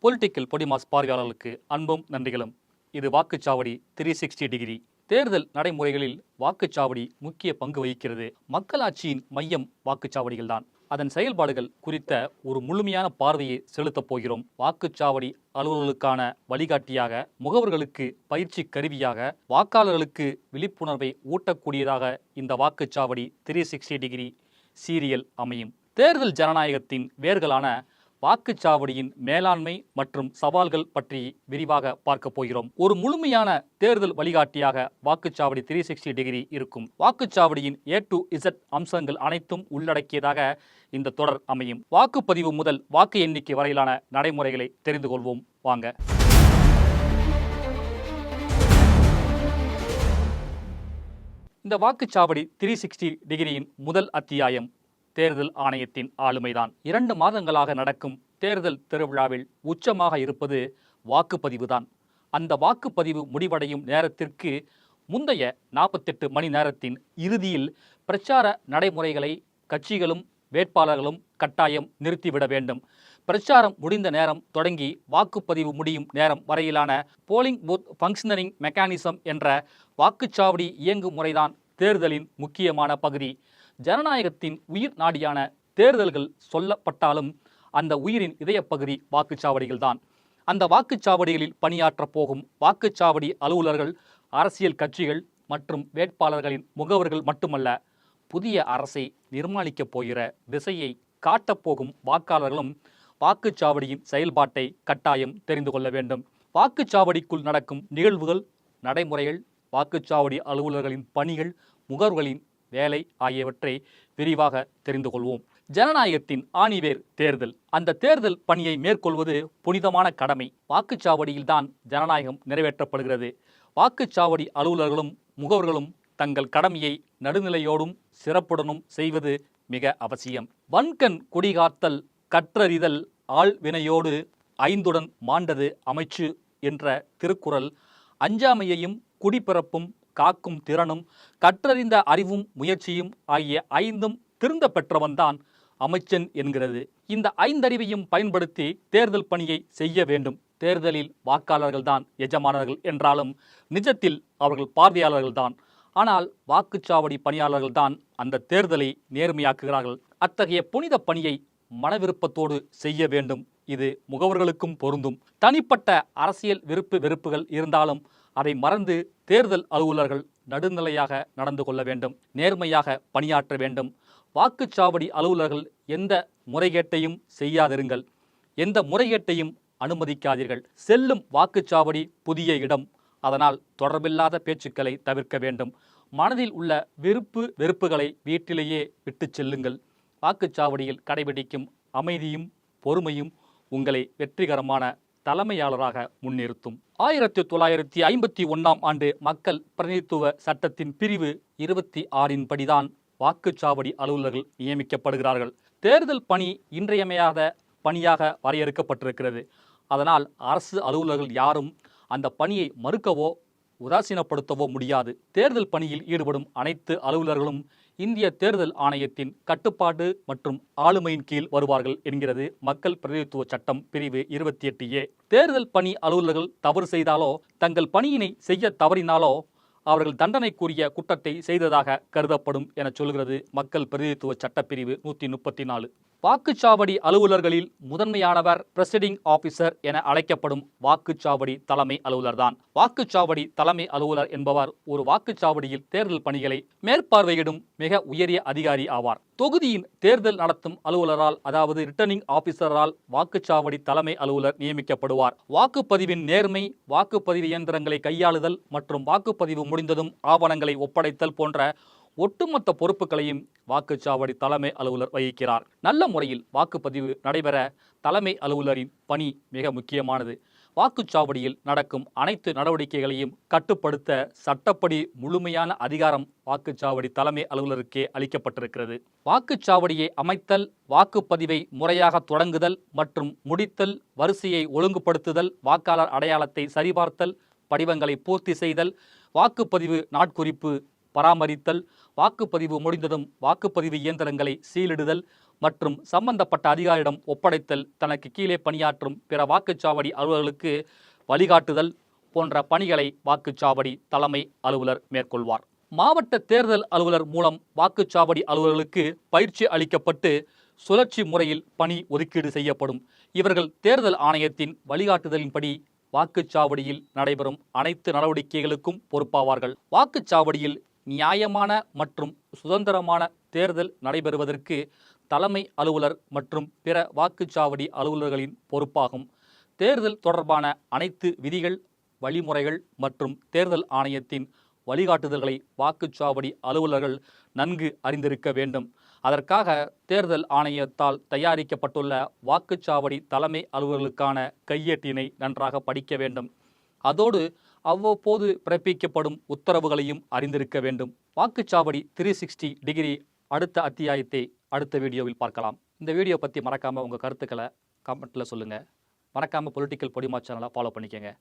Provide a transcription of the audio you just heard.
Political podimas பார்வையாளர்களுக்கு அன்பும் நன்றிகளும். இது வாக்குச்சாவடி 360 டிகிரி. தேர்தல் நடைமுறைகளில் வாக்குச்சாவடி முக்கிய பங்கு வகிக்கிறது. மக்களாட்சியின் மையம் வாக்குச்சாவடிகள்தான். அதன் செயல்பாடுகள் குறித்த ஒரு முழுமையான பார்வையை செலுத்தப் போகிறோம். வாக்குச்சாவடி அலுவலர்களுக்கான வழிகாட்டியாக, முகவர்களுக்கு பயிற்சி கருவியாக, வாக்காளர்களுக்கு விழிப்புணர்வை ஊட்டக்கூடியதாக இந்த வாக்குச்சாவடி 360 டிகிரி சீரியல் அமையும். தேர்தல் ஜனநாயகத்தின் வேர்களான வாக்குச்சாவடியின் மேலாண்மை மற்றும் சவால்கள் பற்றி விரிவாக பார்க்க போகிறோம். ஒரு முழுமையான தேர்தல் வழிகாட்டியாக வாக்குச்சாவடி 360 டிகிரி இருக்கும். வாக்குச்சாவடியின் A to Z அம்சங்கள் அனைத்தும் உள்ளடக்கியதாக இந்த தொடர் அமையும். வாக்குப்பதிவு முதல் வாக்கு எண்ணிக்கை வரையிலான நடைமுறைகளை தெரிந்து கொள்வோம். வாங்க. இந்த வாக்குச்சாவடி 360 டிகிரியின் முதல் அத்தியாயம் தேர்தல் ஆணையத்தின் ஆளுமைதான். 2 மாதங்களாக நடக்கும் தேர்தல் திருவிழாவில் உச்சமாக இருப்பது வாக்குப்பதிவுதான். அந்த வாக்குப்பதிவு முடிவடையும் நேரத்திற்கு முந்தைய 48 மணி நேரத்தின் இறுதியில் பிரச்சார நடைமுறைகளை கட்சிகளும் வேட்பாளர்களும் கட்டாயம் நிறுத்திவிட வேண்டும். பிரச்சாரம் முடிந்த நேரம் தொடங்கி வாக்குப்பதிவு முடியும் நேரம் வரையிலான போலிங் பூத் ஃபங்க்ஷனரிங் மெக்கானிசம் என்ற வாக்குச்சாவடி இயங்கும் முறைதான் தேர்தலின் முக்கியமான பகுதி. ஜனநாயகத்தின் உயிர் நாடியான தேர்தல்கள் சொல்லப்பட்டாலும் அந்த உயிரின் இதயப்பகுதி வாக்குச்சாவடிகள் தான். அந்த வாக்குச்சாவடிகளில் பணியாற்றப் போகும் வாக்குச்சாவடி அலுவலர்கள் அரசியல் கட்சிகள் மற்றும் வேட்பாளர்களின் முகவர்கள் மட்டுமல்ல, புதிய அரசை நிர்மாணிக்கப் போகிற திசையை காட்டப்போகும் வாக்காளர்களும் வாக்குச்சாவடியின் செயல்பாட்டை கட்டாயம் தெரிந்து கொள்ள வேண்டும். வாக்குச்சாவடிக்குள் நடக்கும் நிகழ்வுகள், நடைமுறைகள், வாக்குச்சாவடி அலுவலர்களின் பணிகள், முகவர்களின் வேலை ஆகியவற்றை விரிவாக தெரிந்து கொள்வோம். ஜனநாயகத்தின் ஆணிவேர் தேர்தல். அந்த தேர்தல் பணியை மேற்கொள்வது புனிதமான கடமை. வாக்குச்சாவடியில்தான் ஜனநாயகம் நிறைவேற்றப்படுகிறது. வாக்குச்சாவடி அலுவலர்களும் முகவர்களும் தங்கள் கடமையை நடுநிலையோடும் சிறப்புடனும் செய்வது மிக அவசியம். வன்கண் குடிகாத்தல் கற்றறிதல் ஆள்வினையோடு ஐந்துடன் மாண்டது அமைச்சு என்ற திருக்குறள் அஞ்சாமையையும் குடிப்பிறப்பும் காக்கும் திறனும் கற்றறிந்த அறிவும் முயற்சியும் ஆகிய 5ம் திருந்த பெற்றவன்தான் அமைச்சன் என்கிறது. இந்த 5 அறிவையும் பயன்படுத்தி தேர்தல் பணியை செய்ய வேண்டும். தேர்தலில் வாக்காளர்கள்தான் எஜமானர்கள் என்றாலும் நிஜத்தில் அவர்கள் பார்வையாளர்கள்தான். ஆனால் வாக்குச்சாவடி பணியாளர்கள்தான் அந்த தேர்தலை நேர்மையாக்குகிறார்கள். அத்தகைய புனித பணியை மனவிருப்பத்தோடு செய்ய வேண்டும். இது முகவர்களுக்கும் பொருந்தும். தனிப்பட்ட அரசியல் விருப்பு வெறுப்புகள் இருந்தாலும் அதை மறந்து தேர்தல் அலுவலர்கள் நடுநிலையாக நடந்து கொள்ள வேண்டும், நேர்மையாக பணியாற்ற வேண்டும். வாக்குச்சாவடி அலுவலர்கள் எந்த முறைகேட்டையும் செய்யாதிருங்கள், எந்த முறைகேட்டையும் அனுமதிக்காதீர்கள். செல்லும் வாக்குச்சாவடி புதிய இடம், அதனால் தொடர்பில்லாத பேச்சுக்களை தவிர்க்க வேண்டும். மனதில் உள்ள விருப்பு வெறுப்புகளை வீட்டிலேயே விட்டு செல்லுங்கள். வாக்குச்சாவடியில் கடைபிடிக்கும் அமைதியும் பொறுமையும் உங்களை வெற்றிகரமான தலைமையாளராக முன்னிறுத்தும். 1951ஆம் ஆண்டு மக்கள் பிரதிநிதித்துவ சட்டத்தின் பிரிவு 26 படிதான் வாக்குச்சாவடி அலுவலர்கள் நியமிக்கப்படுகிறார்கள். தேர்தல் பணி இன்றியமையாத பணியாக வரையறுக்கப்பட்டிருக்கிறது. அதனால் அரசு அலுவலர்கள் யாரும் அந்த பணியை மறுக்கவோ உதாசீனப்படுத்தவோ முடியாது. தேர்தல் பணியில் ஈடுபடும் அனைத்து அலுவலர்களும் இந்திய தேர்தல் ஆணையத்தின் கட்டுப்பாடு மற்றும் ஆளுமையின் கீழ் வருவார்கள் என்கிறது மக்கள் பிரதிநிதித்துவ சட்டம் பிரிவு 28A. தேர்தல் பணி அலுவலர்கள் தவறு செய்தாலோ தங்கள் பணியினை செய்ய தவறினாலோ அவர்கள் தண்டனைக்குரிய குற்றத்தை செய்ததாக கருதப்படும் என சொல்கிறது மக்கள் பிரதிநிதித்துவ சட்டப்பிரிவு 134. வாக்குச்சாவடி அலுவலர்களில் முதன்மையானவர் பிரசிடிங் ஆபீசர் என அழைக்கப்படும் வாக்குச்சாவடி தலைமை அலுவலர்தான். வாக்குச்சாவடி தலைமை அலுவலர் என்பவர் ஒரு வாக்குச்சாவடியில் தேர்தல் பணிகளை மேற்பார்வையிடும் மிக உயரிய அதிகாரி ஆவார். தொகுதியின் தேர்தல் நடத்தும் அலுவலரால், அதாவது ரிட்டர்னிங் ஆபீசரால் வாக்குச்சாவடி தலைமை அலுவலர் நியமிக்கப்படுவார். வாக்குப்பதிவின் நேர்மை, வாக்குப்பதிவு இயந்திரங்களை கையாளுதல் மற்றும் வாக்குப்பதிவு முடிந்ததும் ஆவணங்களை ஒப்படைத்தல் போன்ற ஒட்டுமொத்த பொறுப்புகளையும் வாக்குச்சாவடி தலைமை அலுவலர் வகிக்கிறார். நல்ல முறையில் வாக்குப்பதிவு நடைபெற தலைமை அலுவலரின் பணி மிக முக்கியமானது. வாக்குச்சாவடியில் நடக்கும் அனைத்து நடவடிக்கைகளையும் கட்டுப்படுத்த சட்டப்படி முழுமையான அதிகாரம் வாக்குச்சாவடி தலைமை அலுவலருக்கே அளிக்கப்பட்டிருக்கிறது. வாக்குச்சாவடியை அமைத்தல், வாக்குப்பதிவை முறையாக தொடங்குதல் மற்றும் முடித்தல், வரிசையை ஒழுங்குபடுத்துதல், வாக்காளர் அடையாளத்தை சரிபார்த்தல், படிவங்களை பூர்த்தி செய்தல், வாக்குப்பதிவு நாட்குறிப்பு பராமரித்தல், வாக்குப்பதிவு முடிந்ததும் வாக்குப்பதிவு இயந்திரங்களை சீலிடுதல், மற்றும் சம்பந்தப்பட்ட அதிகாரியிடம் ஒப்படைத்தல், தனக்கு கீழே பணியாற்றும் பிற வாக்குச்சாவடி அலுவலர்களுக்கு வழிகாட்டுதல் போன்ற பணிகளை வாக்குச்சாவடி தலைமை அலுவலர் மேற்கொள்வார். மாவட்ட தேர்தல் அலுவலர் மூலம் வாக்குச்சாவடி அலுவலர்களுக்கு பயிற்சி அளிக்கப்பட்டு சுழற்சி முறையில் பணி ஒதுக்கீடு செய்யப்படும். இவர்கள் தேர்தல் ஆணையத்தின் வழிகாட்டுதலின்படி வாக்குச்சாவடியில் நடைபெறும் அனைத்து நடவடிக்கைகளுக்கும் பொறுப்பாவார்கள். வாக்குச்சாவடியில் நியாயமான மற்றும் சுதந்திரமான தேர்தல் நடைபெறுவதற்கு தலைமை அலுவலர் மற்றும் பிற வாக்குச்சாவடி அலுவலர்களின் பொறுப்பாகும். தேர்தல் தொடர்பான அனைத்து விதிகள், வழிமுறைகள் மற்றும் தேர்தல் ஆணையத்தின் வழிகாட்டுதல்களை வாக்குச்சாவடி அலுவலர்கள் நன்கு அறிந்திருக்க வேண்டும். அதற்காக தேர்தல் ஆணையத்தால் தயாரிக்கப்பட்டுள்ள வாக்குச்சாவடி தலைமை அலுவலர்களுக்கான கையேட்டினை நன்றாக படிக்க வேண்டும். அதோடு அவ்வப்போது பிறப்பிக்கப்படும் உத்தரவுகளையும் அறிந்திருக்க வேண்டும். வாக்குச்சாவடி 360 டிகிரி அடுத்த அத்தியாயத்தை அடுத்த வீடியோவில் பார்க்கலாம். இந்த வீடியோ பற்றி மறக்காமல் உங்கள் கருத்துக்களை கமெண்ட்டில் சொல்லுங்கள். மறக்காமல் பொலிட்டிக்கல் பொடிமா சேனலை ஃபாலோ பண்ணிக்கங்க.